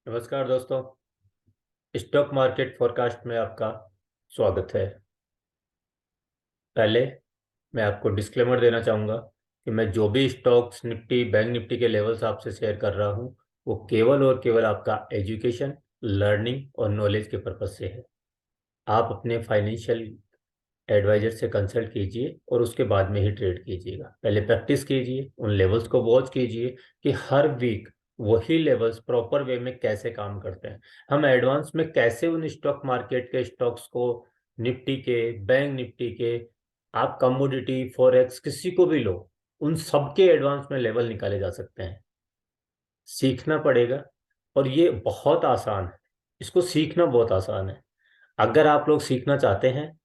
नमस्कार दोस्तों। Stock market forecast में आपका स्वागत है। पहले मैं आपको डिस्क्लेमर देना चाहूँगा कि मैं जो भी स्टॉक्स निफ्टी बैंक निफ्टी के लेवल्स आपसे शेयर कर रहा हूँ वो केवल और केवल आपका एजुकेशन, लर्निंग और नॉलेज के पर्पज से है। आप अपने फाइनेंशियल एडवाइजर से कंसल्ट कीजिए और उसके बाद में ही ट्रेड कीजिएगा। पहले प्रैक्टिस कीजिए, उन लेवल्स को वॉच कीजिए कि हर वीक वही लेवल्स प्रॉपर वे में कैसे काम करते हैं। हम एडवांस में कैसे उन स्टॉक मार्केट के स्टॉक्स को, निफ्टी के, बैंक निफ्टी के, आप कमोडिटी फॉरेक्स किसी को भी लो, उन सबके एडवांस में लेवल निकाले जा सकते हैं। सीखना पड़ेगा और ये बहुत आसान है। इसको सीखना बहुत आसान है। अगर आप लोग सीखना चाहते हैं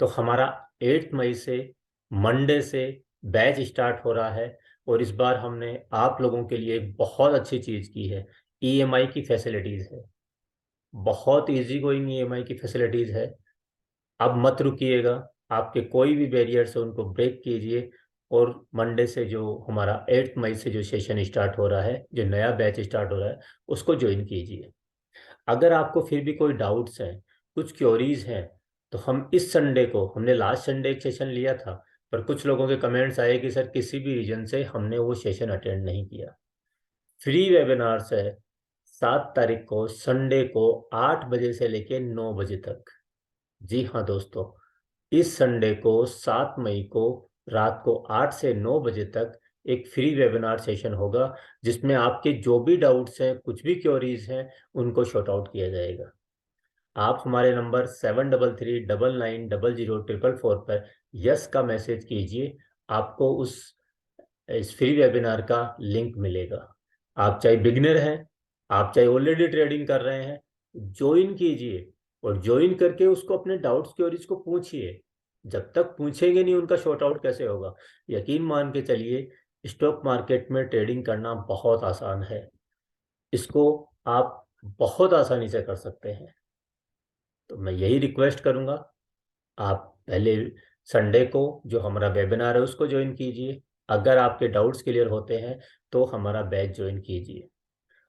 तो हमारा 8 मई से, मंडे से बैच स्टार्ट हो रहा है। और इस बार हमने आप लोगों के लिए एक बहुत अच्छी चीज़ की है। ईएमआई की फैसिलिटीज़ है। बहुत इजी गोइंग ईएमआई की फैसिलिटीज़ है। अब मत रुकिएगा। आपके कोई भी बैरियर्स है उनको ब्रेक कीजिए और मंडे से जो हमारा 8 मई से जो सेशन स्टार्ट हो रहा है, जो नया बैच स्टार्ट हो रहा है, उसको ज्वाइन कीजिए। अगर आपको फिर भी कोई डाउट्स हैं, कुछ क्योरीज हैं, तो हम इस संडे को, हमने लास्ट संडे एक सेशन लिया था, पर कुछ लोगों के कमेंट्स आए कि सर किसी भी रीजन से हमने वो सेशन अटेंड नहीं किया। फ्री वेबिनार्स है 7 तारीख को, संडे को 8 बजे से लेके 9 बजे तक। जी हाँ दोस्तों, इस संडे को 7 मई को रात को 8 से 9 बजे तक एक फ्री वेबिनार सेशन होगा, जिसमें आपके जो भी डाउट्स हैं, कुछ भी क्योरीज हैं, उनको शॉर्ट आउट किया जाएगा। आप हमारे नंबर 7339900044 पर यस का मैसेज कीजिए। आपको उस इस फ्री वेबिनार का लिंक मिलेगा। आप चाहे बिगनर हैं, आप चाहे ऑलरेडी ट्रेडिंग कर रहे हैं, ज्वाइन कीजिए और ज्वाइन करके उसको अपने डाउट्स क्योरीज को पूछिए। जब तक पूछेंगे नहीं उनका शॉर्ट आउट कैसे होगा। यकीन मान के चलिए, स्टॉक मार्केट में ट्रेडिंग करना बहुत आसान है। इसको आप बहुत आसानी से कर सकते हैं। तो मैं यही रिक्वेस्ट करूंगा, आप पहले संडे को जो हमारा वेबिनार है उसको ज्वाइन कीजिए। अगर आपके डाउट्स क्लियर होते हैं तो हमारा बैच ज्वाइन कीजिए।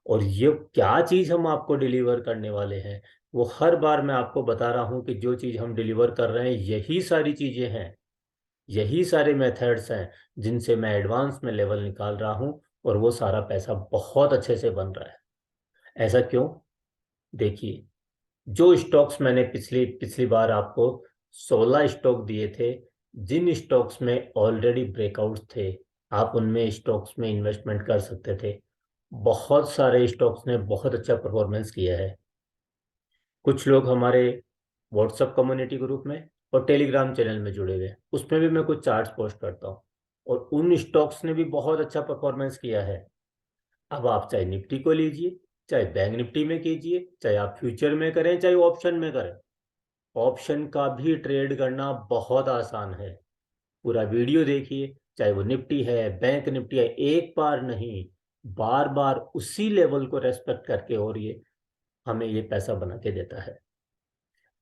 और ये क्या चीज़ हम आपको डिलीवर करने वाले हैं, वो हर बार मैं आपको बता रहा हूँ कि जो चीज़ हम डिलीवर कर रहे हैं यही सारी चीज़ें हैं, यही सारे मेथड्स हैं जिनसे मैं एडवांस में लेवल निकाल रहा हूँ और वो सारा पैसा बहुत अच्छे से बन रहा है। ऐसा क्यों? देखिए, जो स्टॉक्स मैंने पिछली पिछली बार आपको 16 स्टॉक दिए थे, जिन स्टॉक्स में ऑलरेडी ब्रेकआउट्स थे, आप उनमें स्टॉक्स में इन्वेस्टमेंट कर सकते थे। बहुत सारे स्टॉक्स ने बहुत अच्छा परफॉर्मेंस किया है। कुछ लोग हमारे व्हाट्सएप कम्युनिटी ग्रुप में और टेलीग्राम चैनल में जुड़े हुए हैं, उसमें भी मैं कुछ चार्ट्स पोस्ट करता हूँ और उन स्टॉक्स ने भी बहुत अच्छा परफॉर्मेंस किया है। अब आप चाहे निफ्टी को लीजिए, चाहे बैंक निफ्टी में कीजिए, चाहे आप फ्यूचर में करें, चाहे ऑप्शन में करें, ऑप्शन का भी ट्रेड करना बहुत आसान है। पूरा वीडियो देखिए, चाहे वो निफ्टी है, बैंक निफ्टी है, एक बार नहीं, बार बार उसी लेवल को रेस्पेक्ट करके, और ये हमें ये पैसा बना के देता है।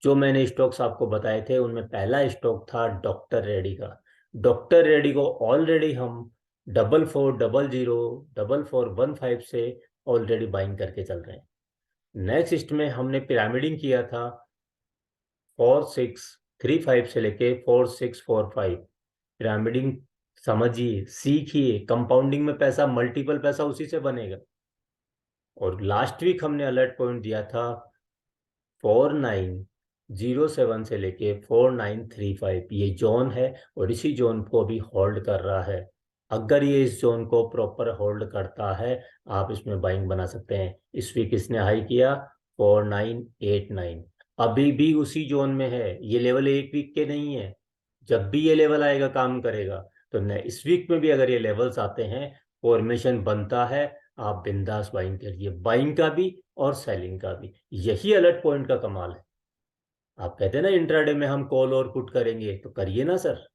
जो मैंने स्टॉक्स आपको बताए थे उनमें पहला स्टॉक था डॉक्टर रेड्डी का। डॉक्टर रेड्डी को ऑलरेडी हम 4400 4415 से ऑलरेडी बाइंग करके चल रहे हैं। नेक्स्ट में हमने पिरामिडिंग किया था 4635 से लेके 4645। पिरामिडिंग समझिए, सीखिए, कंपाउंडिंग में पैसा, मल्टीपल पैसा उसी से बनेगा। और लास्ट वीक हमने अलर्ट पॉइंट दिया था 4907 से लेके 4935। ये जोन है और इसी जोन को अभी होल्ड कर रहा है। अगर ये इस जोन को प्रॉपर होल्ड करता है, आप इसमें बाइंग बना सकते हैं। इस वीक इसने हाई किया 4989, अभी भी उसी जोन में है। ये लेवल एक वीक के नहीं है। जब भी ये लेवल आएगा काम करेगा। तो न इस वीक में भी अगर ये लेवल्स आते हैं, फॉर्मेशन बनता है, आप बिंदास बाइंग करिए, बाइंग का भी और सेलिंग का भी। यही अलर्ट पॉइंट का कमाल है। आप कहते हैं ना इंट्राडे में हम कॉल और पुट करेंगे, तो करिए ना सर।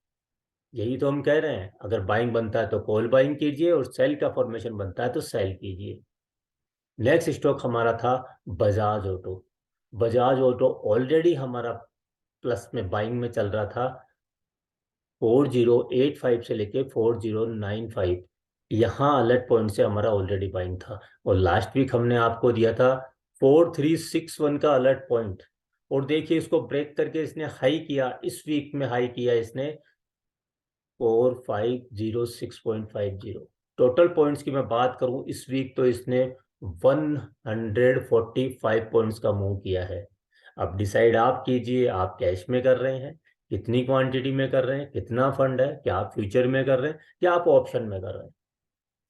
यही तो हम कह रहे हैं, अगर बाइंग बनता है तो कॉल बाइंग कीजिए और सेल का फॉर्मेशन बनता है तो सेल कीजिए। नेक्स्ट स्टॉक हमारा था Bajaj auto. Bajaj auto already हमारा प्लस में बाइंग में चल रहा था 4085 से लेके 4095। यहाँ अलर्ट पॉइंट से हमारा ऑलरेडी बाइंग था, और लास्ट वीक हमने आपको दिया था 4361 का अलर्ट पॉइंट, और देखिए इसको ब्रेक करके इसने हाई किया, इस वीक में हाई किया इसने 4506.50। टोटल पॉइंट्स की मैं बात करूं इस वीक तो इसने 145 पॉइंट्स का मूव किया है। अब डिसाइड आप कीजिए, आप कैश में कर रहे हैं, कितनी क्वांटिटी में कर रहे हैं, कितना फंड है, क्या आप फ्यूचर में कर रहे हैं या आप ऑप्शन में कर रहे हैं।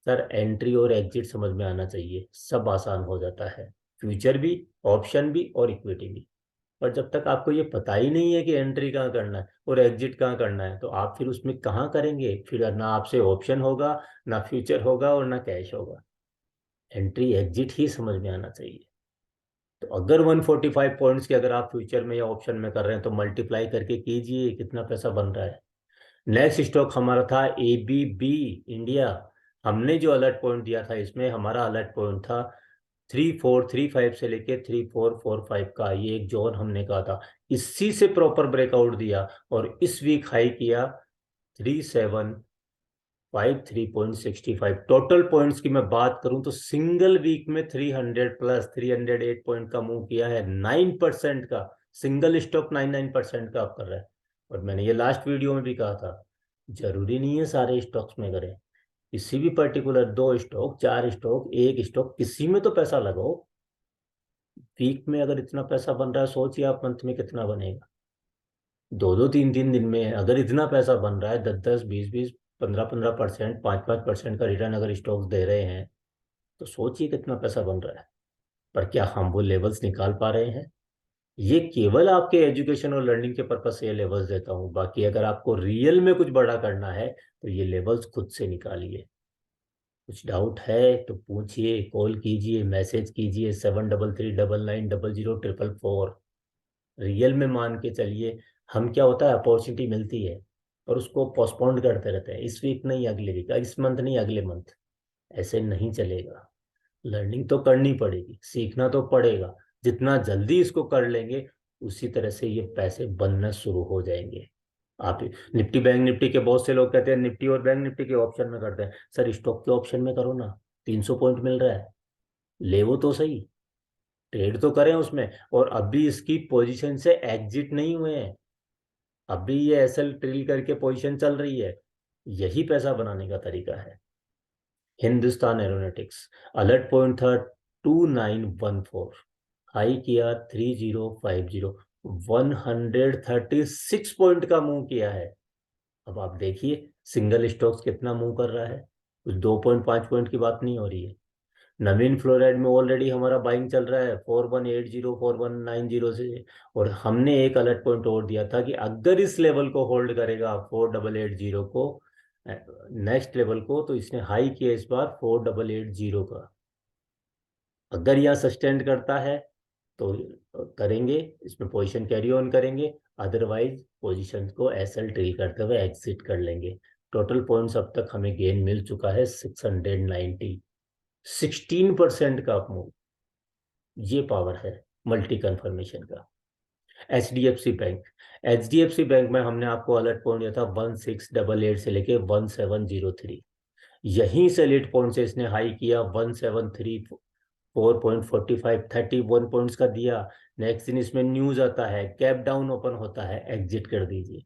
सर एंट्री और एग्जिट समझ में आना चाहिए, सब आसान हो जाता है, फ्यूचर भी, ऑप्शन भी और इक्विटी भी। पर जब तक आपको ये पता ही नहीं है कि एंट्री कहाँ करना है और एग्जिट कहाँ करना है, तो आप फिर उसमें कहाँ करेंगे, फिर ना आपसे ऑप्शन होगा, ना फ्यूचर होगा और ना कैश होगा। एंट्री एग्जिट ही समझ में आना चाहिए। तो अगर 145 पॉइंट्स के अगर आप फ्यूचर में या ऑप्शन में कर रहे हैं तो मल्टीप्लाई करके कीजिए कितना पैसा बन रहा है। नेक्स्ट स्टॉक हमारा था ABB इंडिया। हमने जो अलर्ट पॉइंट दिया था इसमें हमारा अलर्ट पॉइंट था 3435 से लेके 3445 का, ये एक जोन हमने कहा था, इसी से प्रॉपर ब्रेकआउट दिया और इस वीक हाई किया 3753.65। टोटल पॉइंट्स की मैं बात करूं तो सिंगल वीक में 300 प्लस 308 पॉइंट का मूव किया है, 9% का। सिंगल स्टॉक 99% का आप कर रहे हैं। और मैंने ये लास्ट वीडियो में भी कहा था, जरूरी नहीं है सारे स्टॉक्स में करें, किसी भी पर्टिकुलर 2 स्टॉक, 4 स्टॉक, एक स्टॉक, किसी में तो पैसा लगाओ। वीक में अगर इतना पैसा बन रहा है, सोचिए आप मंथ में कितना बनेगा। दो दो तीन तीन दिन में अगर इतना पैसा बन रहा है, 10 10 20 20 15 15%, 5 5% का रिटर्न अगर स्टॉक्स दे रहे हैं, तो सोचिए कितना पैसा बन रहा है। पर क्या हम वो लेवल्स निकाल पा रहे हैं? ये केवल आपके एजुकेशन और लर्निंग के पर्पज से ये लेवल्स देता हूँ, बाकी अगर आपको रियल में कुछ बड़ा करना है तो ये लेवल्स खुद से निकालिए। कुछ डाउट है तो पूछिए, कॉल कीजिए, मैसेज कीजिए 7339900444। रियल में मान के चलिए, हम क्या होता है अपॉर्चुनिटी मिलती है और उसको पोस्टपोन्ड करते रहते हैं, इस वीक नहीं अगले वीक, इस मंथ नहीं अगले मंथ। ऐसे नहीं चलेगा। लर्निंग तो करनी पड़ेगी, सीखना तो पड़ेगा। जितना जल्दी इसको कर लेंगे उसी तरह से ये पैसे बनना शुरू हो जाएंगे। आप निफ्टी बैंक निफ्टी के बहुत से लोग कहते हैं निफ्टी और बैंक निफ्टी के ऑप्शन में करते हैं, सर स्टॉक के ऑप्शन में करो ना, 300 पॉइंट मिल रहा है, ले वो तो सही, ट्रेड तो करें उसमें। और अभी इसकी पोजीशन से एग्जिट नहीं हुए हैं, अभी ये एसएल ट्रिल करके पोजीशन चल रही है। यही पैसा बनाने का तरीका है। हिंदुस्तान एरोनॉटिक्स अलर्ट पॉइंट था 2914, हाई किया 3050, 136 पॉइंट का मूव किया है। अब आप देखिए सिंगल स्टॉक्स कितना मूव कर रहा है, कुछ 2.5 पॉइंट की बात नहीं हो रही है। नवीन फ्लोराइड में ऑलरेडी हमारा बाइंग चल रहा है 4180 4190 से, और हमने एक अलर्ट पॉइंट और दिया था कि अगर इस लेवल को होल्ड करेगा 4880 को, नेक्स्ट लेवल को, तो इसने हाई किया इस बार 4880 का। अगर यह सस्टेन करता है तो करेंगे, इसमें पोजीशन कैरी ऑन करेंगे, अदरवाइज पोजीशन को एसएल ट्रिल करते हुए एग्जिट कर लेंगे। टोटल पॉइंट्स अब तक हमें गेन मिल चुका है 690, 16% का मूव। ये पावर है मल्टी कन्फर्मेशन का। HDFC बैंक, HDFC बैंक में हमने आपको अलर्ट पॉइंट दिया था 1688 से लेके 1703। यहीं से लीड पॉइंट से इसने हाई किया 1734.45, 31 पॉइंट्स का दिया। नेक्स्ट दिन इसमें न्यूज आता है, कैप डाउन ओपन होता है, एग्जिट कर दीजिए।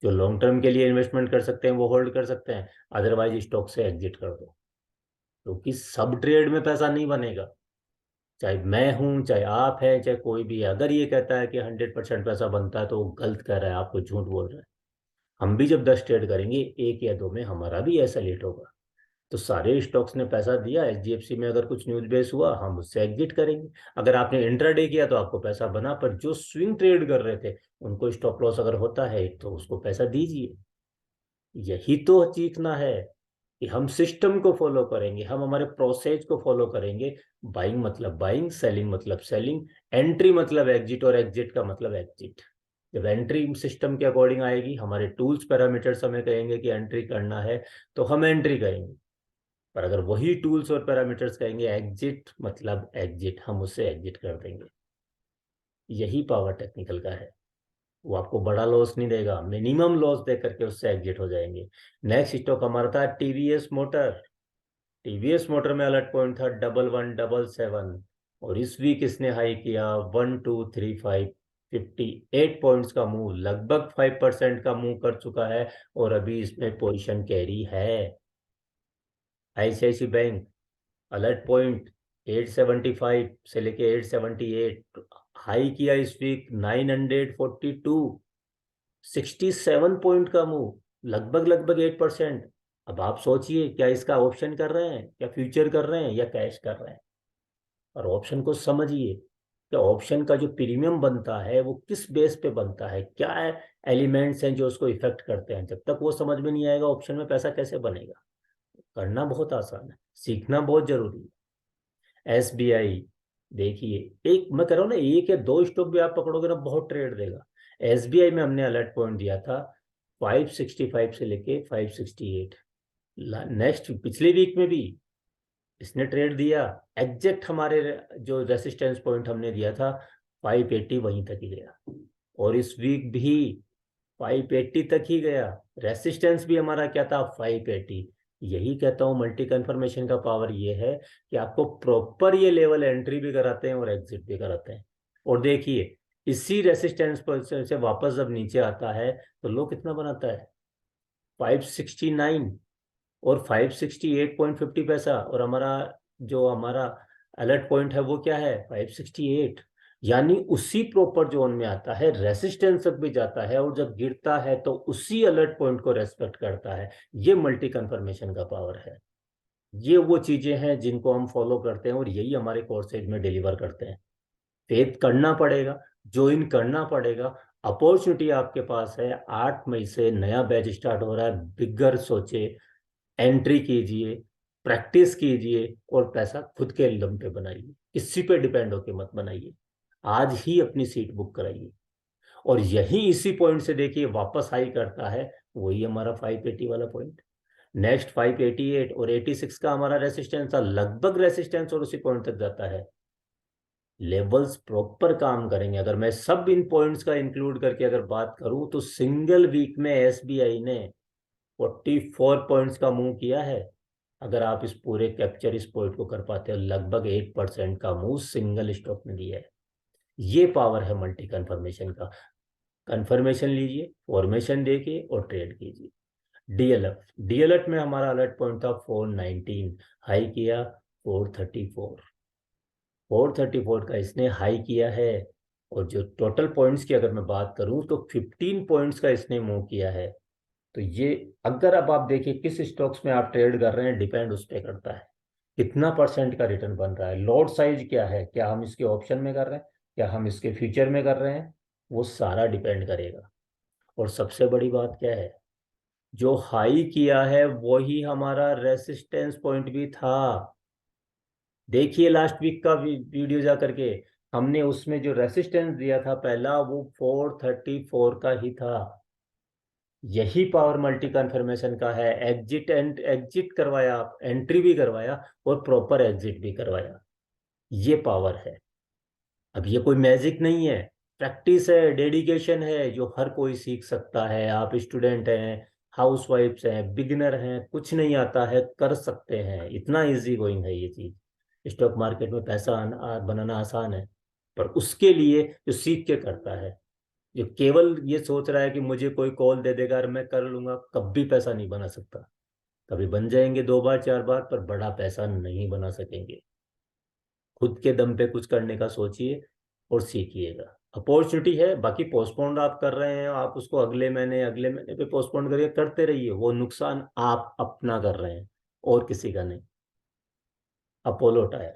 जो लॉन्ग टर्म के लिए इन्वेस्टमेंट कर सकते हैं वो होल्ड कर सकते हैं, अदरवाइज स्टॉक से एग्जिट कर दो, क्योंकि सब ट्रेड में पैसा नहीं बनेगा। चाहे मैं हूं, चाहे आप हैं, चाहे कोई भी है, अगर ये कहता है कि 100% पैसा बनता है तो वो गलत कर रहा है, आपको झूठ बोल रहा है। हम भी जब 10 ट्रेड करेंगे, एक या दो में हमारा भी ऐसा लेट होगा। तो सारे स्टॉक्स ने पैसा दिया, HDFC में अगर कुछ न्यूज बेस हुआ हम उससे एग्जिट करेंगे। अगर आपने इंट्राडे किया तो आपको पैसा बना, पर जो स्विंग ट्रेड कर रहे थे उनको स्टॉप लॉस अगर होता है तो उसको पैसा दीजिए। यही तो सीखना है कि हम सिस्टम को फॉलो करेंगे, हम हमारे प्रोसेस को फॉलो करेंगे। बाइंग मतलब बाइंग, सेलिंग मतलब सेलिंग, एंट्री मतलब एग्जिट और एग्जिट का मतलब एग्जिट। जब एंट्री सिस्टम के अकॉर्डिंग आएगी, हमारे टूल्स पैरामीटर्स हमें कहेंगे कि एंट्री करना है तो हम एंट्री करेंगे। पर अगर वही टूल्स और पैरामीटर्स कहेंगे एग्जिट मतलब एग्जिट, हम उससे एग्जिट कर देंगे। यही पावर टेक्निकल का है। वो आपको बड़ा लॉस नहीं देगा, मिनिमम लॉस दे करके उससे एग्जिट हो जाएंगे। नेक्स्ट स्टॉक हमारा था TVS मोटर। टीवीएस मोटर में अलर्ट पॉइंट था 11,177 और इस वीक इसने हाई किया 1,235, 58 पॉइंट्स का मूव, लगभग 5% का मूव कर चुका है और अभी इसमें पोजीशन कैरी है। आईसीआईसी बैंक अलर्ट पॉइंट 875 से लेके 878, हाई किया इस वीक 942, 67 पॉइंट का मूव, लगभग लगभग 8%। अब आप सोचिए, क्या इसका ऑप्शन कर रहे हैं, क्या फ्यूचर कर रहे हैं, या कैश कर रहे हैं? और ऑप्शन को समझिए कि ऑप्शन का जो प्रीमियम बनता है वो किस बेस पे बनता है, क्या एलिमेंट्स हैं जो उसको इफेक्ट करते हैं। जब तक वो समझ में नहीं आएगा ऑप्शन में पैसा कैसे बनेगा। करना बहुत आसान है, सीखना बहुत जरूरी है। एसबीआई देखिए, एक मैं कह रहा हूँ ना, एक या दो स्टॉक भी आप पकड़ोगे ना बहुत ट्रेड देगा। एसबीआई में हमने अलर्ट पॉइंट दिया था 565 से लेके 568। नेक्स्ट पिछले वीक में भी इसने ट्रेड दिया, एग्जैक्ट हमारे जो रेसिस्टेंस पॉइंट हमने दिया था 580 वहीं तक ही गया, और इस वीक भी 580 तक ही गया। रेसिस्टेंस भी हमारा क्या था, 580। यही कहता हूँ मल्टी कन्फर्मेशन का पावर ये है कि आपको प्रॉपर ये लेवल एंट्री भी कराते हैं और एग्जिट भी कराते हैं। और देखिए, इसी रेसिस्टेंस पर से वापस जब नीचे आता है तो लो कितना बनाता है, 569 और 568.50 और हमारा अलर्ट पॉइंट है वो क्या है, 568। यानी उसी प्रॉपर जोन में आता है, रेसिस्टेंस तक भी जाता है, और जब गिरता है तो उसी अलर्ट पॉइंट को रेस्पेक्ट करता है। ये मल्टी कन्फर्मेशन का पावर है। ये वो चीजें हैं जिनको हम फॉलो करते हैं और यही हमारे कोर्सेज में डिलीवर करते हैं। फेथ करना पड़ेगा, ज्वाइन करना पड़ेगा। अपॉर्चुनिटी आपके पास है, 8 मई से नया बैच स्टार्ट हो रहा है। बिगर सोचे, एंट्री कीजिए, प्रैक्टिस कीजिए और पैसा खुद के दम पे बनाइए, किसी पे डिपेंड होके मत बनाइए। आज ही अपनी सीट बुक कराइए, और यही इसी पॉइंट से देखिए वापस हाई करता है, वही हमारा 580 वाला पॉइंट। नेक्स्ट 588 और 86 का हमारा रेसिस्टेंस था, लगभग रेसिस्टेंस और उसी पॉइंट तक जाता है। लेवल्स प्रॉपर काम करेंगे। अगर मैं सब इन पॉइंट्स का इंक्लूड करके अगर बात करूं तो सिंगल वीक में एसबीआई ने 44 पॉइंट्स का मूव किया है। अगर आप इस पूरे कैप्चर इस पॉइंट को कर पाते हो, लगभग 8% का मूव सिंगल स्टॉक में दिया है। ये पावर है मल्टी कन्फर्मेशन का। कन्फर्मेशन लीजिए, फॉर्मेशन देखिए और ट्रेड कीजिए। डीएलएफ डीएलएफ में हमारा अलर्ट पॉइंट था 419, हाई किया 434। 434 का इसने हाई किया है, और जो टोटल पॉइंट्स की अगर मैं बात करूं तो 15 पॉइंट्स का इसने मूव किया है। तो ये, अगर अब आप देखिए किस स्टॉक्स में आप ट्रेड कर रहे हैं, डिपेंड उस पर करता है कितना परसेंट का रिटर्न बन रहा है। लॉट साइज क्या है, क्या हम इसके ऑप्शन में कर रहे हैं, क्या हम इसके फ्यूचर में कर रहे हैं, वो सारा डिपेंड करेगा। और सबसे बड़ी बात क्या है, जो हाई किया है वही हमारा रेसिस्टेंस पॉइंट भी था। देखिए लास्ट वीक का वीडियो जा करके, हमने उसमें जो रेसिस्टेंस दिया था पहला, वो 434 का ही था। यही पावर मल्टी कन्फर्मेशन का है। एग्जिट एंड एग्जिट करवाया, आप एंट्री भी करवाया और प्रॉपर एग्जिट भी करवाया। ये पावर है। अब ये कोई मैजिक नहीं है, प्रैक्टिस है, डेडिकेशन है, जो हर कोई सीख सकता है। आप स्टूडेंट हैं, हाउस वाइफ्स हैं, बिगिनर हैं, कुछ नहीं आता है, कर सकते हैं। इतना इजी गोइंग है ये चीज। स्टॉक मार्केट में पैसा बनाना आसान है, पर उसके लिए जो सीख के करता है, जो केवल ये सोच रहा है कि मुझे कोई कॉल दे देगा और मैं कर लूंगा, कभी पैसा नहीं बना सकता। कभी बन जाएंगे 2 बार 4 बार, पर बड़ा पैसा नहीं बना सकेंगे। खुद के दम पे कुछ करने का सोचिए और सीखिएगा। अपॉर्चुनिटी है, बाकी पोस्टपोन्ड आप कर रहे हैं, आप उसको अगले महीने पे पोस्टपोन्ड करिए, करते रहिए, वो नुकसान आप अपना कर रहे हैं और किसी का नहीं। अपोलो टायर,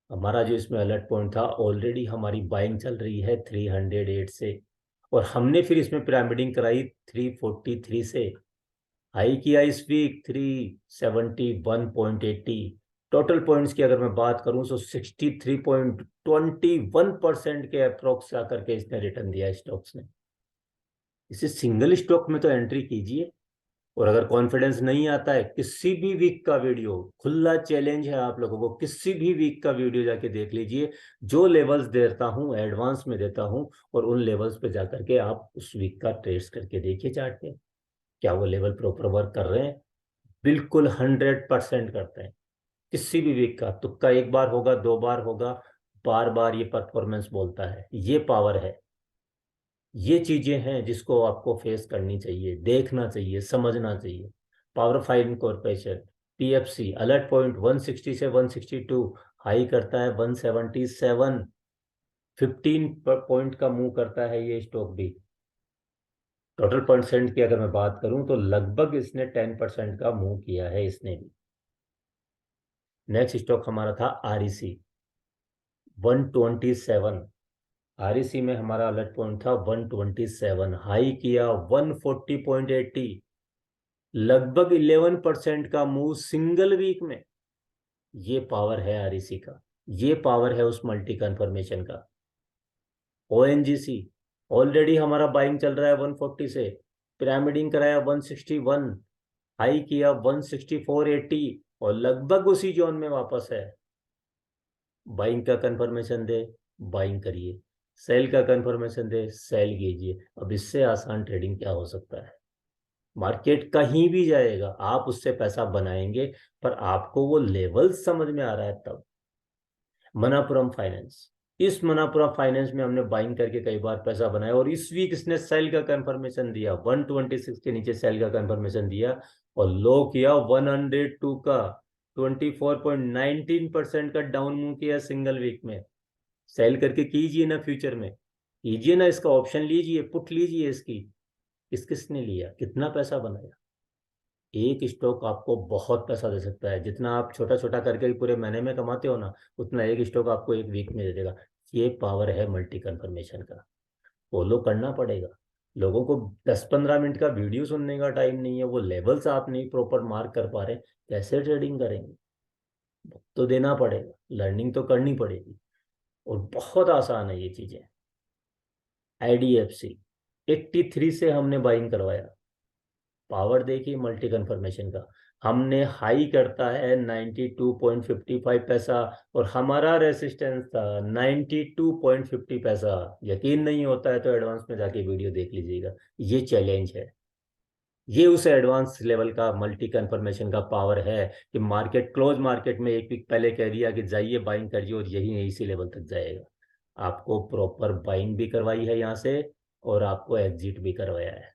हमारा जो इसमें अलर्ट पॉइंट था, ऑलरेडी हमारी बाइंग चल रही है 308 से, और हमने फिर इसमें पिरामिडिंग कराई 343 से। हाई किया इस वीक 371.80। टोटल पॉइंट्स की अगर मैं बात करूं तो 63.21% के अप्रोक्स आकर के इसने रिटर्न दिया स्टॉक्स ने। इसे सिंगल स्टॉक में तो एंट्री कीजिए। और अगर कॉन्फिडेंस नहीं आता है, किसी भी वीक का वीडियो, खुला चैलेंज है आप लोगों को, किसी भी वीक का वीडियो जाके देख लीजिए। जो लेवल्स देता हूं एडवांस में देता हूं, और उन लेवल्स पे जाकर के आप उस वीक का ट्रेस करके देखिए चार्ट पे, क्या वो लेवल प्रॉपर वर्क कर रहे हैं। बिल्कुल 100% करते हैं। किसी भी वीक का तुक्का एक बार होगा, दो बार होगा, बार बार ये परफॉर्मेंस बोलता है। ये पावर है। ये चीजें हैं जिसको आपको फेस करनी चाहिए, देखना चाहिए, समझना चाहिए। Power finance corporation, PFC, alert point 160 से 162, हाई करता है 177, 15 पॉइंट का मूव करता है ये स्टॉक भी। टोटल परसेंट की अगर मैं बात करूं तो लगभग इसने 10% का मूव किया है इसने भी। नेक्स्ट स्टॉक हमारा था आरईसी, 127। आरईसी में हमारा अलर्ट पॉइंट था 127, हाई किया 140.80, लगभग 11% का मूव सिंगल वीक में। ये पावर है आरईसी का, ये पावर है उस मल्टी कन्फर्मेशन का। ओएनजीसी, ऑलरेडी हमारा बाइंग चल रहा है 140 से, पिरामिडिंग कराया 161, हाई किया 164.80 और लगभग उसी जोन में वापस है। बाइंग का कंफर्मेशन दे, बाइंग करिए। सेल का कंफर्मेशन दे, सेल कीजिए। अब इससे आसान ट्रेडिंग क्या हो सकता है? मार्केट कहीं भी जाएगा, आप उससे पैसा बनाएंगे, पर आपको वो लेवल समझ में आ रहा है तब। मनापुरम फाइनेंस, इस मनापुरम फाइनेंस में हमने बाइंग करके कई बार पैसा बनाया, और इस वीक इसने सेल का कंफर्मेशन दिया, 126 के नीचे सेल का कंफर्मेशन दिया और लो किया 102 का, 24.19% का डाउन मूव किया सिंगल वीक में। सेल करके कीजिए ना, फ्यूचर में कीजिए ना, इसका ऑप्शन लीजिए, पुट लीजिए इसकी। किस किसने लिया, कितना पैसा बनाया? एक स्टॉक आपको बहुत पैसा दे सकता है। जितना आप छोटा छोटा करके पूरे महीने में कमाते हो ना, उतना एक स्टॉक आपको एक वीक में दे देगा। ये पावर है मल्टी कन्फर्मेशन का। फॉलो करना पड़ेगा। लोगों को 10-15 मिनट का वीडियो सुनने का टाइम नहीं है, वो लेवल्स आप नहीं प्रॉपर मार्क कर पा रहे, कैसे ट्रेडिंग करेंगे? वक्त तो देना पड़ेगा, लर्निंग तो करनी पड़ेगी, और बहुत आसान है ये चीजें। आईडीएफसी, 83 से हमने बाइंग करवाया। पावर देखिए मल्टी कन्फर्मेशन का। हमने हाई करता है 92.55 पैसा, और हमारा रेसिस्टेंस था 92.50 पैसा। यकीन नहीं होता है तो एडवांस में जाके वीडियो देख लीजिएगा। ये चैलेंज है। ये उस एडवांस लेवल का मल्टी कन्फर्मेशन का पावर है कि मार्केट क्लोज मार्केट में एक वीक पहले कह दिया कि जाइए बाइंग करिए, और यही इसी लेवल तक जाएगा। आपको प्रॉपर बाइंग भी करवाई है यहाँ से, और आपको एग्जिट भी करवाया है,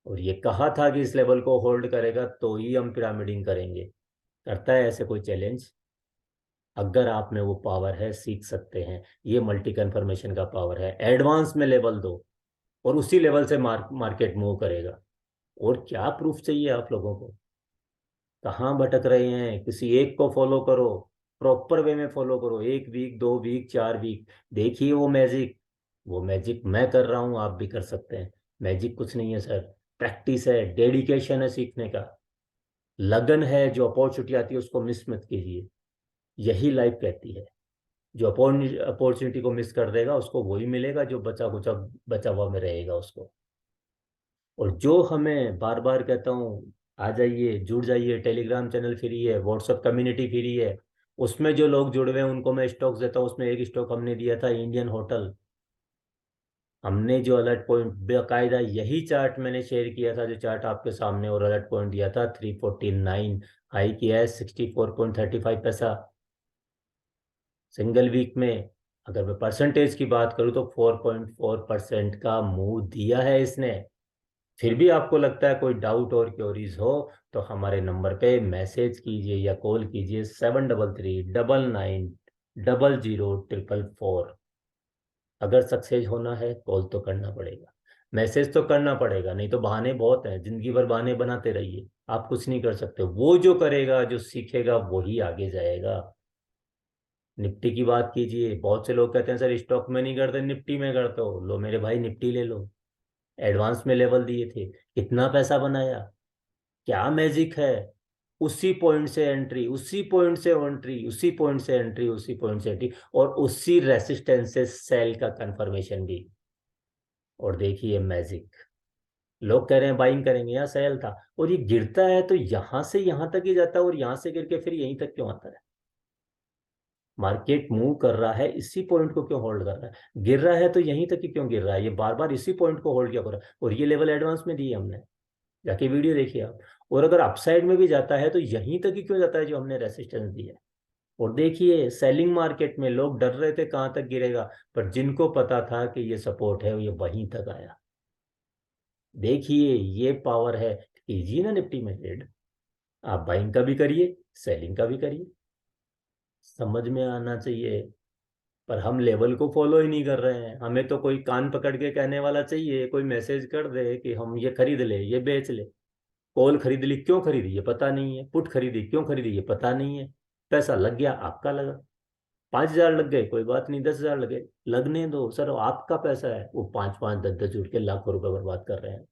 और ये कहा था कि इस लेवल को होल्ड करेगा तो ही हम पिरामिडिंग करेंगे। करता है ऐसे कोई चैलेंज? अगर आप में वो पावर है, सीख सकते हैं। ये मल्टी कन्फर्मेशन का पावर है। एडवांस में लेवल दो, और उसी लेवल से मार्केट मूव करेगा। और क्या प्रूफ चाहिए आप लोगों को? कहाँ भटक रहे हैं? किसी एक को फॉलो करो, प्रॉपर वे में फॉलो करो। एक वीक, 2 वीक, 4 वीक, देखिए वो मैजिक। वो मैजिक मैं कर रहा हूँ, आप भी कर सकते हैं। मैजिक कुछ नहीं है सर, प्रैक्टिस है, डेडिकेशन है सीखने का, लगन है। जो अपॉर्चुनिटी आती है उसको मिस मत कीजिए। यही लाइफ कहती है। जो अपॉर्चुनिटी को मिस कर देगा उसको वही मिलेगा जो बचा कुचा बचा हुआ में रहेगा उसको। और जो हमें बार बार कहता हूँ, आ जाइए, जुड़ जाइए, टेलीग्राम चैनल फ्री है, व्हाट्सएप कम्युनिटी फ्री है। उसमें जो लोग जुड़े हुए हैं उनको मैं स्टॉक्स देता हूँ। उसमें एक स्टॉक हमने दिया था इंडियन होटल। हमने जो अलर्ट पॉइंट बेकायदा, यही चार्ट मैंने शेयर किया था, जो चार्ट आपके सामने, और अलर्ट पॉइंट दिया था 349, हाई किया है 64.35 पैसा सिंगल वीक में। अगर मैं परसेंटेज की बात करूँ तो 4.4% का मूव दिया है इसने। फिर भी आपको लगता है कोई डाउट और क्योरीज हो, तो हमारे नंबर पे मैसेज कीजिए या कॉल कीजिए, 7339900444। अगर सक्सेस होना है, कॉल तो करना पड़ेगा, मैसेज तो करना पड़ेगा, नहीं तो बहाने बहुत हैं। जिंदगी भर बहाने बनाते रहिए, आप कुछ नहीं कर सकते। वो जो करेगा, जो सीखेगा, वही आगे जाएगा। निफ्टी की बात कीजिए, बहुत से लोग कहते हैं सर स्टॉक में नहीं करते, निफ्टी में करते हो। लो मेरे भाई, निफ्टी ले लो। एडवांस में लेवल दिए थे, कितना पैसा बनाया? क्या मैजिक है? उसी पॉइंट से एंट्री, उसी पॉइंट से एंट्री, उसी पॉइंट से एंट्री, उसी पॉइंट से एंट्री, और उसी रेसिस्टेंस से सेल का कंफर्मेशन भी। और देखिए मैजिक। लोग कह रहे हैं बाइंग करेंगे, यहाँ सेल था, और ये गिरता है तो यहां से यहां तक ही जाता है, और यहां से गिर के फिर यहीं तक क्यों आता है? मार्केट मूव कर रहा है, इसी पॉइंट को क्यों होल्ड कर रहा है? गिर रहा है तो यहीं तक ही क्यों गिर रहा है? ये बार बार इसी पॉइंट को होल्ड क्यों कर रहा है? और ये लेवल एडवांस में दिए हमने। जाके वीडियो देखिए आप। और अगर अपसाइड में भी जाता है तो यहीं तक ही क्यों जाता है जो हमने रेसिस्टेंस दिया है। और देखिए सेलिंग मार्केट में लोग डर रहे थे कहाँ तक गिरेगा, पर जिनको पता था कि ये सपोर्ट है ये वहीं तक आया। देखिए ये पावर है। कीजिए ना निफ्टी में ट्रेड, आप बाइंग का भी करिए, सेलिंग का भी करिए, समझ में आना चाहिए। पर हम लेवल को फॉलो ही नहीं कर रहे हैं। हमें तो कोई कान पकड़ के कहने वाला चाहिए, कोई मैसेज कर दे कि हम ये खरीद ले ये बेच ले। कॉल खरीद ली, क्यों खरीदी ये पता नहीं है। पुट खरीदी, क्यों खरीदी ये पता नहीं है। पैसा लग गया, आपका लगा। 5,000 लग गए कोई बात नहीं, 10,000 लगे, लगने दो सर, आपका पैसा है। वो 5-5 10-10 जुड़ के लाखों रुपए बर्बाद कर रहे हैं।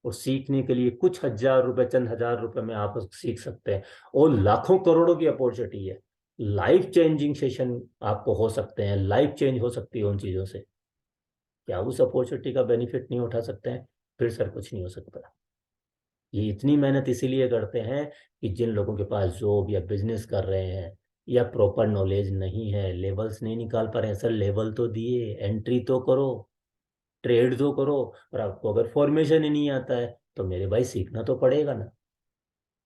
और सीखने के लिए कुछ हजार रुपए, चंद हजार रुपए में आप सीख सकते हैं। और लाखों करोड़ों की अपॉर्चुनिटी है। लाइफ चेंजिंग सेशन आपको हो सकते हैं, लाइफ चेंज हो सकती है उन चीजों से। क्या उस अपॉर्चुनिटी का बेनिफिट नहीं उठा सकते हैं? फिर सर कुछ नहीं हो सकता। ये इतनी मेहनत इसीलिए करते हैं कि जिन लोगों के पास जॉब या बिजनेस कर रहे हैं या प्रॉपर नॉलेज नहीं है, लेवल्स नहीं निकाल पा रहे हैं, सर लेवल तो दिए, एंट्री तो करो, ट्रेड तो करो। और आपको अगर फॉर्मेशन ही नहीं आता है तो मेरे भाई सीखना तो पड़ेगा ना।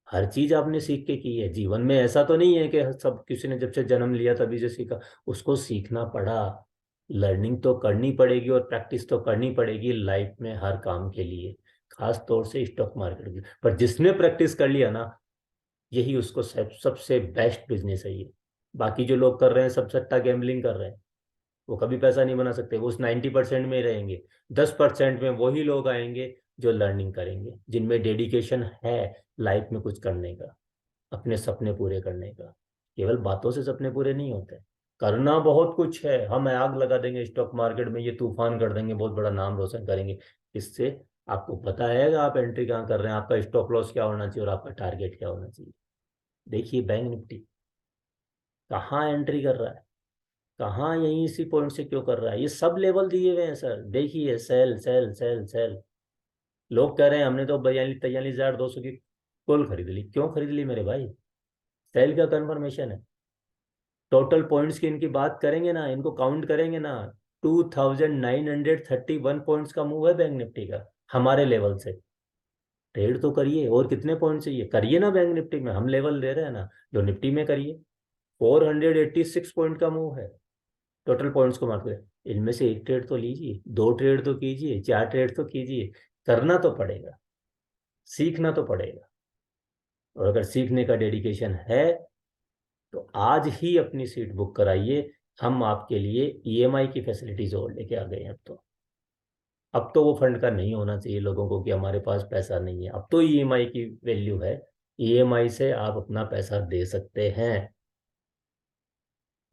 हर चीज आपने सीख के की है जीवन में, ऐसा तो नहीं है कि सब किसी ने जब से जन्म लिया तभी से सीखा। उसको सीखना पड़ा। लर्निंग तो करनी पड़ेगी और प्रैक्टिस तो करनी पड़ेगी लाइफ में हर काम के लिए, खास तौर से स्टॉक मार्केट की। पर जिसने प्रैक्टिस कर लिया ना, यही उसको सबसे बेस्ट बिजनेस है ये। बाकी जो लोग कर रहे हैं सब सट्टा गैम्बलिंग कर रहे हैं, वो कभी पैसा नहीं बना सकते। वो उस 90% में ही रहेंगे। 10% में वही लोग आएंगे जो लर्निंग करेंगे, जिनमें डेडिकेशन है लाइफ में कुछ करने का, अपने सपने पूरे करने का। केवल बातों से सपने पूरे नहीं होते, करना बहुत कुछ है। हम आग लगा देंगे स्टॉक मार्केट में, ये तूफान कर देंगे, बहुत बड़ा नाम रोशन करेंगे। इससे आपको पता है कि आप एंट्री कहाँ कर रहे हैं, आपका स्टॉप लॉस क्या होना चाहिए और आपका टारगेट क्या होना चाहिए। देखिए बैंक निफ्टी कहाँ एंट्री कर रहा है, कहाँ यहीं इसी पॉइंट से क्यों कर रहा है। ये सब लेवल दिए हुए हैं सर, देखिए सेल सेल सेल सेल। लोग कह रहे हैं हमने तो 42,200 की कॉल खरीद ली, क्यों खरीद ली मेरे भाई? सेल का कंफर्मेशन है। टोटल पॉइंट्स की इनकी बात करेंगे ना, इनको काउंट करेंगे ना, 2,931 पॉइंट्स का मूव है बैंक निफ्टी का हमारे लेवल से। ट्रेड तो करिए, और कितने पॉइंट चाहिए करिए ना बैंक निफ्टी में, हम लेवल दे रहे हैं ना, जो निफ्टी में करिए। 486 पॉइंट का मूव है टोटल पॉइंट्स को मारते हुए। इनमें से एक ट्रेड तो लीजिए, दो ट्रेड तो कीजिए, चार ट्रेड तो कीजिए। करना तो पड़ेगा, सीखना तो पड़ेगा। और अगर सीखने का डेडिकेशन है तो आज ही अपनी सीट बुक कराइए। हम आपके लिए ईएमआई की फैसिलिटीज और लेके आ गए हैं। अब तो वो फंड का नहीं होना चाहिए लोगों को कि हमारे पास पैसा नहीं है। अब तो ईएमआई की वैल्यू है। ईएमआई से आप अपना पैसा दे सकते हैं।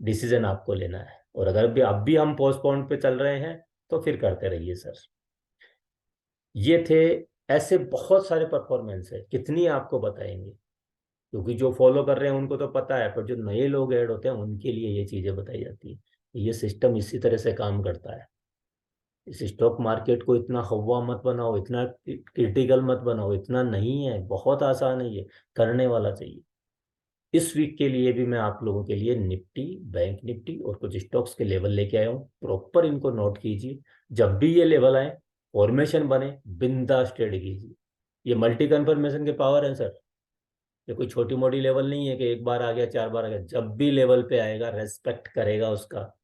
डिसीजन आपको लेना है। और अगर भी अब भी हम पोस्टपोन पे चल रहे हैं तो फिर करते रहिए सर। ये थे, ऐसे बहुत सारे परफॉर्मेंस है, कितनी आपको बताएंगे। क्योंकि जो फॉलो कर रहे हैं उनको तो पता है, पर जो नए लोग ऐड होते हैं उनके लिए ये चीजें बताई जाती है। ये सिस्टम इसी तरह से काम करता है। इस स्टॉक मार्केट को इतना हवा मत बनाओ, इतना क्रिटिकल मत बनाओ, इतना नहीं है, बहुत आसान है ये, करने वाला चाहिए। इस वीक के लिए भी मैं आप लोगों के लिए निफ्टी, बैंक निफ्टी और कुछ स्टॉक्स के लेवल लेके आया हूँ। प्रॉपर इनको नोट कीजिए। जब भी ये लेवल आए, फॉर्मेशन बने, बिंदास ट्रेड कीजिए। ये मल्टी कन्फर्मेशन के पावर है सर। ये कोई छोटी मोटी लेवल नहीं है कि एक बार आ गया, चार बार आ गया। जब भी लेवल पे आएगा रेस्पेक्ट करेगा उसका।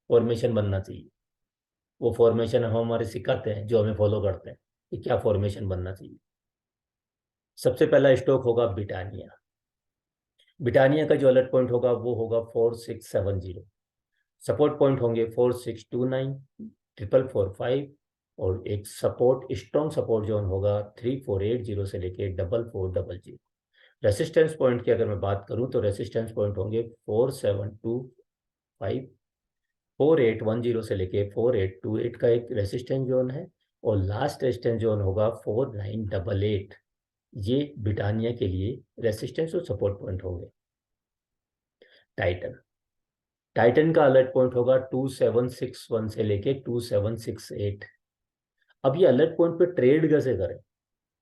फॉर्मेशन बनना चाहिए। वो फॉर्मेशन हम हमारे सिखाते हैं जो हमें फॉलो करते हैं कि क्या फॉर्मेशन बनना चाहिए। सबसे पहला स्टॉक होगा ब्रिटानिया। ब्रिटानिया का जो अलर्ट पॉइंट होगा वो होगा 4670। सपोर्ट पॉइंट होंगे 4629, 4445। और एक सपोर्ट, स्ट्रॉन्ग सपोर्ट जोन होगा 3480 से लेके 4400। रेसिस्टेंस पॉइंट की अगर मैं बात करूं तो रेसिस्टेंस पॉइंट होंगे 4725, 4810 से लेके 4828 का एक रेसिस्टेंस जोन है। और लास्ट रेसिस्टेंस जोन होगा 4988। ये ब्रिटानिया के लिए रेसिस्टेंस और सपोर्ट पॉइंट होंगे। टाइटन, टाइटन का अलर्ट पॉइंट होगा 2761 से लेके 2768। अब ये अलर्ट पॉइंट पे ट्रेड कैसे करें?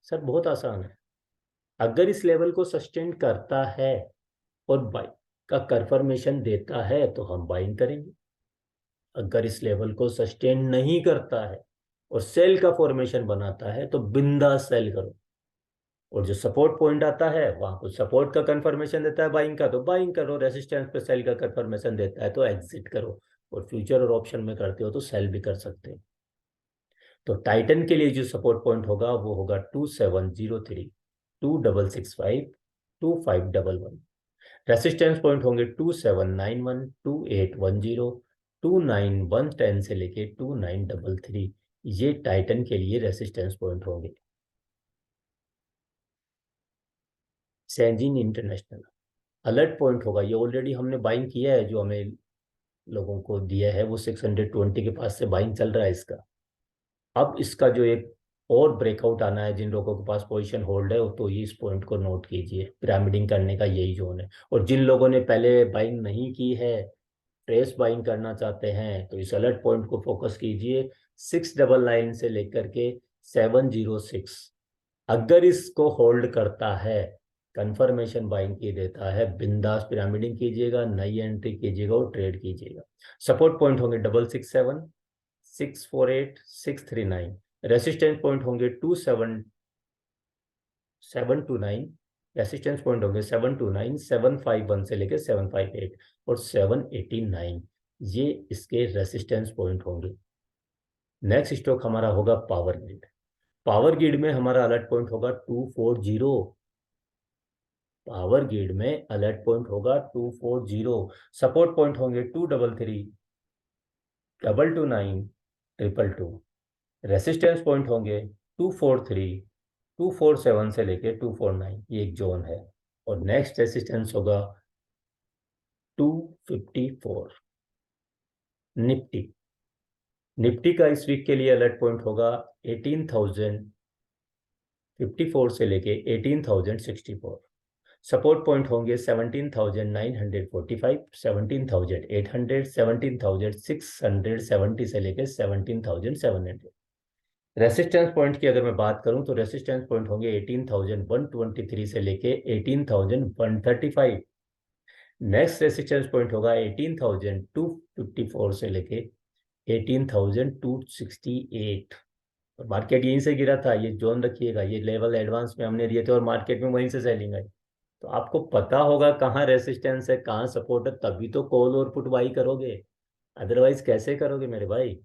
सर बहुत आसान है। अगर इस लेवल को सस्टेन करता है और बाई का कंफर्मेशन देता है तो हम बाइंग करेंगे। अगर इस लेवल को सस्टेन नहीं करता है और सेल का फॉर्मेशन बनाता है तो बिंदास सेल करो। और जो सपोर्ट पॉइंट आता है वहां कुछ सपोर्ट का कंफर्मेशन देता है बाइंग का, तो बाइंग करो। रेसिस्टेंस पे सेल का कंफर्मेशन देता है तो एग्जिट करो। और फ्यूचर और ऑप्शन में करते हो तो सेल भी कर सकते हो। तो टाइटन के लिए जो सपोर्ट पॉइंट होगा वो होगा 2703, 2665, 2511। रेसिस्टेंस पॉइंट होंगे 2791, 2810, 29110 से लेके 2933। ये टाइटन के लिए रेसिस्टेंस पॉइंट होंगे। सैनजीन इंटरनेशनल अलर्ट पॉइंट होगा, ये ऑलरेडी हमने बाइंग किया है, जो हमें लोगों को दिया है वो 620 के पास से बाइंग चल रहा है इसका। अब इसका जो एक और ब्रेकआउट आना है, जिन लोगों के पास पोजीशन होल्ड है तो ये इस पॉइंट को नोट कीजिए, पिरामिडिंग करने का यही जोन है। और जिन लोगों ने पहले बाइंग नहीं की है, ट्रेस बाइंग करना चाहते हैं, तो इस अलर्ट पॉइंट को फोकस कीजिए। 699 से लेकर के 706, अगर इसको होल्ड करता है, कंफर्मेशन बाइंग की देता है, बिंदास पिरामिडिंग कीजिएगा, नई एंट्री कीजिएगा और ट्रेड कीजिएगा। सपोर्ट पॉइंट होंगे 667, 648, 639। रेसिस्टेंस पॉइंट होंगे 729। रेसिस्टेंस पॉइंट होंगे 729, 751 से लेकर 758 और 789। ये इसके रेसिस्टेंस पॉइंट होंगे। नेक्स्ट स्टॉक हमारा होगा पावर ग्रिड। पावर ग्रिड में हमारा अलर्ट पॉइंट होगा 240। पावर ग्रिड में अलर्ट पॉइंट होगा 240। सपोर्ट पॉइंट होंगे 233, 229, 222। रेसिस्टेंस पॉइंट होंगे 243, 247 से लेके 249। ये एक जोन है। और नेक्स्ट रेसिस्टेंस होगा 254। निफ्टी, निफ्टी का इस वीक के लिए अलर्ट पॉइंट होगा 18,054 से लेके 18,064। सपोर्ट पॉइंट होंगे 17,945, 17,800, 17,670 से लेके 17,700। रेसिस्टेंस पॉइंट की अगर मैं बात करूं तो रेसिस्टेंस पॉइंट होंगे 18,123 से लेके 18,135। नेक्स्ट रेसिस्टेंस पॉइंट होगा 18,254 से लेके 18,268। और मार्केट यहीं से गिरा था, ये जोन रखिएगा, ये लेवल एडवांस में हमने दिए थे और मार्केट में वहीं से सेलिंग आई। तो आपको पता होगा कहाँ रेसिस्टेंस है, कहाँ सपोर्ट है, तभी तो कॉल और पुट बाई करोगे। अदरवाइज कैसे करोगे मेरे भाई?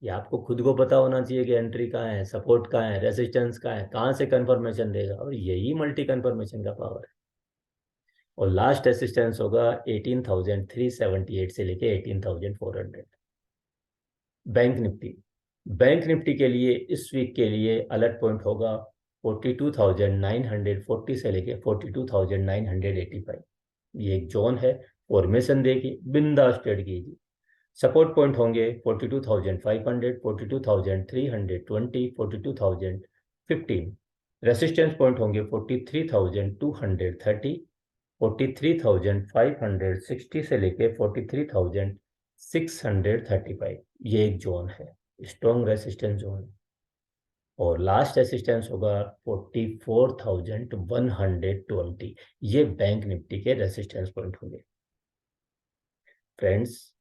ये आपको खुद को पता होना चाहिए कि एंट्री कहाँ है, सपोर्ट कहाँ है, रेसिस्टेंस कहाँ है, कहाँ से कंफर्मेशन देगा। और यही मल्टी कंफर्मेशन का पावर है। और लास्ट रेसिस्टेंस होगा 18,378 से लेके 18,400। बैंक निफ्टी, बैंक निफ्टी के लिए इस वीक के लिए अलर्ट पॉइंट होगा 42,940 से लेके 42,985। ये एक जोन है। फॉर्मेशन देखिए, बिंदास ट्रेड कीजिए। सपोर्ट पॉइंट होंगे 42,500, 42,320, 42,015। रेसिस्टेंस पॉइंट होंगे 43,230, 43,560 से लेके 43,635। ये एक जोन है, स्ट्रॉन्ग रेसिस्टेंस जोन। और लास्ट रेसिस्टेंस होगा 44,120। ये बैंक निफ्टी के रेसिस्टेंस पॉइंट होंगे। फ्रेंड्स,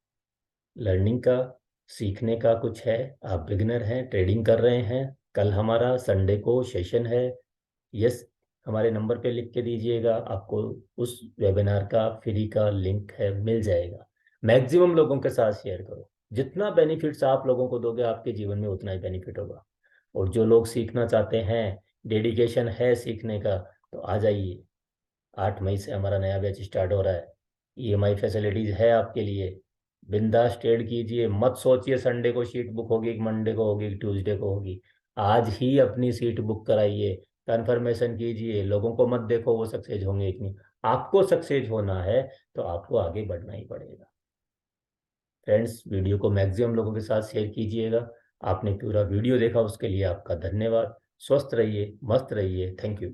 लर्निंग का, सीखने का कुछ है, आप बिगिनर हैं, ट्रेडिंग कर रहे हैं, कल हमारा संडे को सेशन है। यस, हमारे नंबर पे लिख के दीजिएगा, आपको उस वेबिनार का फ्री का लिंक है, मिल जाएगा। मैक्सिमम लोगों के साथ शेयर करो। जितना बेनिफिट्स आप लोगों को दोगे आपके जीवन में उतना ही बेनिफिट होगा। और जो लोग सीखना चाहते हैं, डेडिकेशन है सीखने का, तो आ जाइए। 8 मई से हमारा नया बैच स्टार्ट हो रहा है। ईएमआई फैसिलिटीज है आपके लिए। बिंदास ट्रेड कीजिए, मत सोचिए संडे को सीट बुक होगी कि मंडे को होगी कि ट्यूसडे को होगी। आज ही अपनी सीट बुक कराइए, कंफर्मेशन कीजिए। लोगों को मत देखो वो सक्सेस होंगे कि नहीं, आपको सक्सेस होना है तो आपको आगे बढ़ना ही पड़ेगा। फ्रेंड्स, वीडियो को मैक्सिमम लोगों के साथ शेयर कीजिएगा। आपने पूरा वीडियो देखा उसके लिए आपका धन्यवाद। स्वस्थ रहिए, मस्त रहिए। Thank you.